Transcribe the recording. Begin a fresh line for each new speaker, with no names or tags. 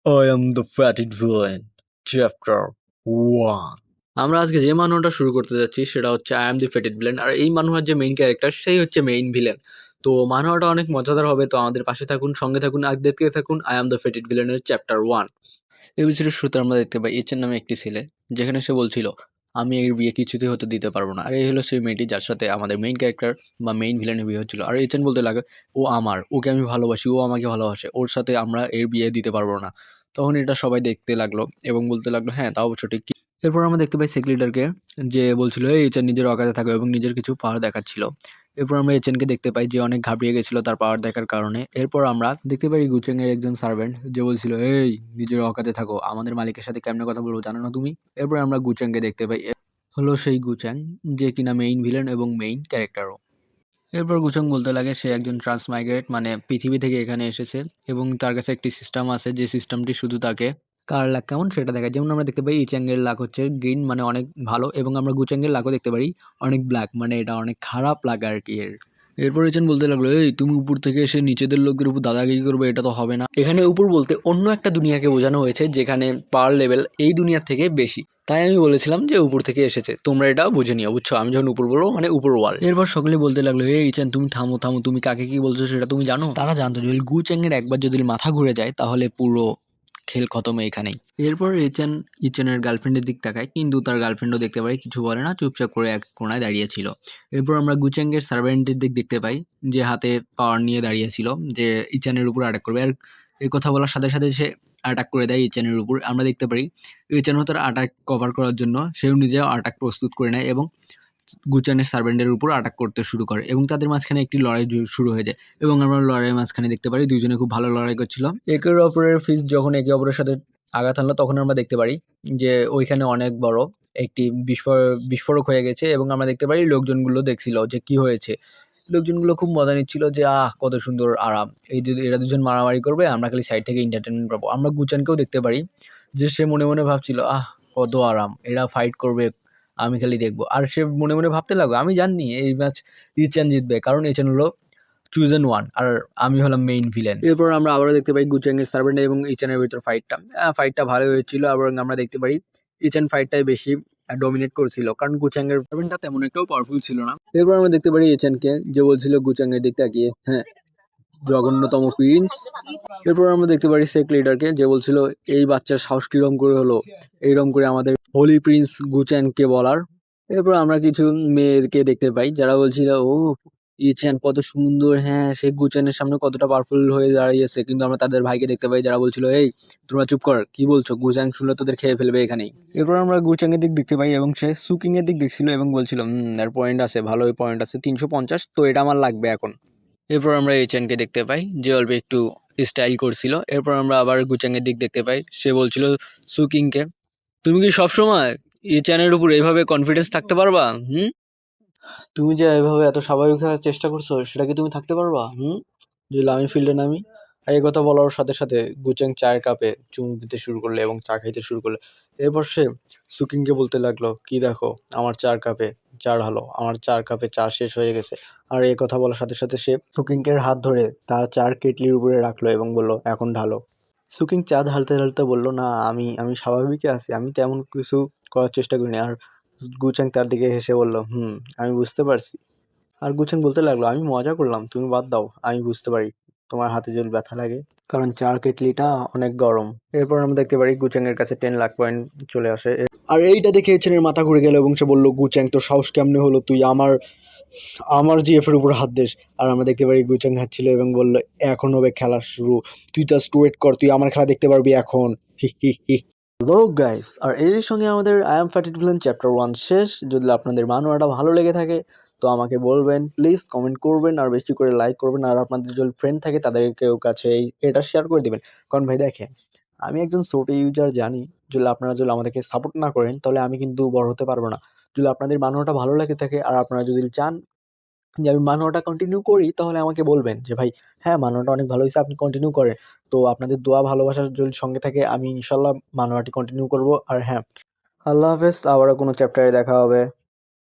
I am the fatted villain, chapter 1। আমরা আজকে যে মানহটা শুরু করতে যাচ্ছি সেটা হচ্ছে I am the faded villain. আর এই মানহার যে মেইন ক্যারেক্টার সেই হচ্ছে মেইন ভিলেন। তো মানহাটা অনেক মজাদার হবে, তো আমাদের পাশে থাকুন, সঙ্গে থাকুন, আর দেখতে থাকুন I am the faded ভিলেনের chapter 1। এপিসোডের শুরুতে আমরা দেখতে পাই এইচেন নামে একটি ছেলে, যেখানে সে বলছিল আমি এর বিয়ে কিছুতেই হতে দিতে পারবো না। আর এই হলো সেই মেয়েটি যার সাথে আমাদের মেইন ক্যারেক্টার বা মেইন ভিলেনের বিয়ে হচ্ছিল। আর এইচেন বলতে লাগে ও আমার, ওকে আমি ভালোবাসি, ও আমাকে ভালোবাসে, ওর সাথে আমরা এর বিয়ে দিতে পারবো না। তখন এটা সবাই দেখতে লাগলো এবং বলতে লাগলো হ্যাঁ তা অবশ্য ঠিক। এরপর আমরা দেখতে পাই সেক লিডারকে, যে বলছিল এই এইচেন নিজের অকাজে থাকো এবং নিজের কিছু পাওয়ার দেখাচ্ছিল। এরপর আমরা এইচেনকে দেখতে পাই যে অনেক ঘাবড়িয়ে গেছিল তার পাওয়ার দেখার কারণে। এরপর আমরা দেখতে পাই গুচেং এর একজন সার্ভেন্ট, যে বলছিল এই নিজের অকাজে থাকো, আমাদের মালিকের সাথে কেমনে কথা বলবো জানো না তুমি। এরপর আমরা গুচেংকে দেখতে পাই, হলো সেই গুচেং যে কিনা মেইন ভিলেন এবং মেইন ক্যারেক্টারও। এরপর গুচং বলতে লাগে সে একজন ট্রান্সমাইগ্রেট, মানে পৃথিবী থেকে এখানে এসেছে এবং তার কাছে একটি সিস্টেম আছে, যে সিস্টেমটি শুধু তাকে কার লাক কেমন সেটা দেখায়। যেমন আমরা দেখতে পাই ইচ্যাংয়ের লাক হচ্ছে গ্রিন, মানে অনেক ভালো, এবং আমরা গুচেংয়ের লাকও দেখতে পারি অনেক ব্ল্যাক, মানে এটা অনেক খারাপ লাগ আর কি এর। এরপর ইচেন বলতে লাগলো এই তুমি উপর থেকে এসে নিচেদের লোকদের উপর দাদাগিরি করবে, এটা তো হবে না। এখানে উপর বলতে অন্য একটা দুনিয়াকে বোঝানো হয়েছে যেখানে পাওয়ার লেভেল এই দুনিয়ার থেকে বেশি। তাই আমি বলেছিলাম যে উপর থেকে এসেছে, তোমরা এটা বুঝে নিও, বুঝছো? আমি যখন উপর বলবো মানে উপর ওয়াল। এরপর সকলে বলতে লাগলো এই ইচেন তুমি থামো থামো, তুমি কাকে কি বলছো সেটা তুমি জানো? তারা জানতো যদি গু চ্যাংয়ের একবার যদি মাথা ঘুরে যায় তাহলে পুরো খেল খতম এখানেই। এরপর ইচেনের গার্লফ্রেন্ডের দিক তাকায়, কিন্তু তার গার্লফ্রেন্ডও দেখতে পারে, কিছু বলে না, চুপচাপ করে এক কোণায় দাঁড়িয়ে ছিল। এরপর আমরা গুচেঙ্গের সার্ভেন্টের দিক দেখতে পাই, যে হাতে পাওয়ার নিয়ে দাঁড়িয়ে ছিল, যে ইচেনের উপর অ্যাটাক করবে। আর এই কথা বলার সাথে সাথে সে অ্যাটাক করে দেয় ইচেনের উপর। আমরা দেখতে পারি ইচেনও তার অ্যাটাক কভার করার জন্য সেও নিজেও অ্যাটাক প্রস্তুত করে নেয় এবং গুচানের সার্ভেন্টের উপর অ্যাটাক করতে শুরু করে এবং তাদের মাঝখানে একটি লড়াই শুরু হয়ে যায়। এবং আমরা লড়াইয়ের মাঝখানে দেখতে পারি দুইজনে খুব ভালো লড়াই করছিল। একের অপরের ফিস্ট যখন একে অপরের সাথে আঘাত আনলো তখন আমরা দেখতে পারি যে ওইখানে অনেক বড় একটি বিস্ফোরক হয়ে গেছে এবং আমরা দেখতে পারি লোকজনগুলো দেখছিল যে কি হয়েছে। লোকজনগুলো খুব মজা নিচ্ছিল যে কত সুন্দর আরাম, এই যে এরা দুজন মারামারি করবে, আমরা খালি সাইড থেকে এন্টারটেনমেন্ট পাবো। আমরা গুচানকেও দেখতে পারি যে সে মনে মনে ভাবছিল কত আরাম, এরা ফাইট করবে, আমি খালি দেখবো। আর সে মনে মনে ভাবতে লাগলো আমি জানি এই ম্যাচ ইচেন জিতবে, কারণ ইচেন হলো চুজেন ওয়ান আর আমি হলাম মেইন ভিলেন। এরপর আমরা আবারও দেখতে পাই গুচেংয়ের সার্ভেন্ট এবং ইচেনের ভিতর ফাইটটা ভালো হয়েছিল এবং আমরা দেখতে পারি ইচেন ফাইটটাই বেশি ডমিনেট করছিল, কারণ গুচেংয়ের সার্ভেন্টটা তেমন একটাও পাওয়ারফুল ছিল না। এরপর আমরা দেখতে পারি ইচেনকে, যে বলছিল গুচেংয়ের দিক তাকিয়ে হ্যাঁ জঘন্যতম প্রিন্স। এরপর আমরা দেখতে পারি সেক লিডারকে, যে বলছিল এই বাচ্চার সাহস কিরম করে হলো এইরকম করে আমাদের হোলি প্রিন্স গুচেনকে বলার। এরপর আমরা কিছু মেয়েকে দেখতে পাই যারা বলছিল ও ইচেন কত সুন্দর, হ্যাঁ সে গুচেনের সামনে কতটা পাওয়ারফুল হয়ে দাঁড়িয়েছে। কিন্তু আমরা তাদের ভাইকে দেখতে পাই যারা বলছিল এই তোমরা চুপ কর, কি বলছো, গুচাং শুনলে তোদের খেয়ে ফেলবে এখানেই। এরপর আমরা গুচাং এর দিক দেখতে পাই এবং সে সুকিং এর দিক দেখছিল এবং বলছিল এর পয়েন্ট আছে, ভালোই পয়েন্ট আছে 350, তো এটা আমার লাগবে এখন। এরপর আমরা এইচেনকে দেখতে পাই যে অল্প একটু স্টাইল করছিল। এরপর আমরা আবার গুচাংয়ের দিক দেখতে পাই, সে বলছিল সুকিংকে তুমি কি সবসময় এইচেনের উপর এইভাবে কনফিডেন্স থাকতে পারবা? তুমি যে এভাবে এত স্বাভাবিক থাকার চেষ্টা করছো সেটা কি তুমি থাকতে পারবা? যদি আমি ফিল্ডে নামি। আর এই কথা বলার সাথে সাথে গুচেং চায়ের কাপে চুমুক দিতে শুরু করলো এবং চা খাইতে শুরু করলো। এরপর সে সুকিংকে বলতে লাগলো কি দেখো আমার চার কাপে চা ঢালো, আমার চার কাপে চা শেষ হয়ে গেছে। আর এই কথা বলার সাথে সাথে সে সুকিংকের হাত ধরে তার চার কেটলির উপরে রাখলো এবং বলল এখন ঢালো। সুকিং চা ঢালতে ঢালতে বলল না আমি আমি স্বাভাবিকই আছি, আমি তেমন কিছু করার চেষ্টা করিনি। আর গুচেং তার দিকে হেসে বলল আমি বুঝতে পারছি। আর গুচেন বলতে লাগলো আমি মজা করলাম, তুমি বাদ দাও, আমি বুঝতে পারি তোমার হাতে যদি ব্যথা লাগে, কারণ চার কেটলিটা অনেক গরম। এরপর আমরা দেখতে পারি গুচেং এর কাছে 10 লাখ পয়েন্ট চলে আসে। আর এইটা দেখে এচেনের মাথা ঘুরে গেল এবং সে বলল গুচেং তোর সাহস কেমনে হলো তুই আমার আমার জিএফ এর উপর হাত দিস। আর আমরা দেখতে পারি গুচেং হাঁটছিল এবং বলল এখন হবে খেলা শুরু, তুই জাস্ট ওয়েট কর, তুই আমার খেলা দেখতে পারবি এখন। হি হি হি। হ্যালো গাইস, আর এর সঙ্গে আমাদের আই এম ফ্যাটেড ভিলেন চ্যাপ্টার 1 শেষ। যদি আপনাদের মানোয়াটা ভালো লেগে থাকে তো আমাকে বলবেন, প্লিজ কমেন্ট করবেন আর বেশি করে লাইক করবেন। আর আপনাদের যদি ফ্রেন্ড থাকে তাদেরকেও কাছে এটা শেয়ার করে দিবেন। কারণ ভাই দেখেন আমি একজন ছোট ইউজার, জানি যদি আপনারা যদি আমাদেরকে সাপোর্ট না করেন তাহলে আমি কিন্তু বড় হতে পারবো না। যদি আপনাদের মানোয়াটা ভালো লেগে থাকে আর আপনারা যদি চান যে আমি মানোয়াটা কন্টিনিউ করি তাহলে আমাকে বলবেন যে ভাই হ্যাঁ মানোয়াটা অনেক ভালো হয়েছে, আপনি কন্টিনিউ করেন। তো আপনাদের দোয়া ভালোবাসার যদি সঙ্গে থাকে আমি ইনশাল্লাহ মানোয়াটি কন্টিনিউ করব। আর হ্যাঁ, আল্লাহ হাফেজ, আবারও কোনো চ্যাপ্টারে দেখা হবে।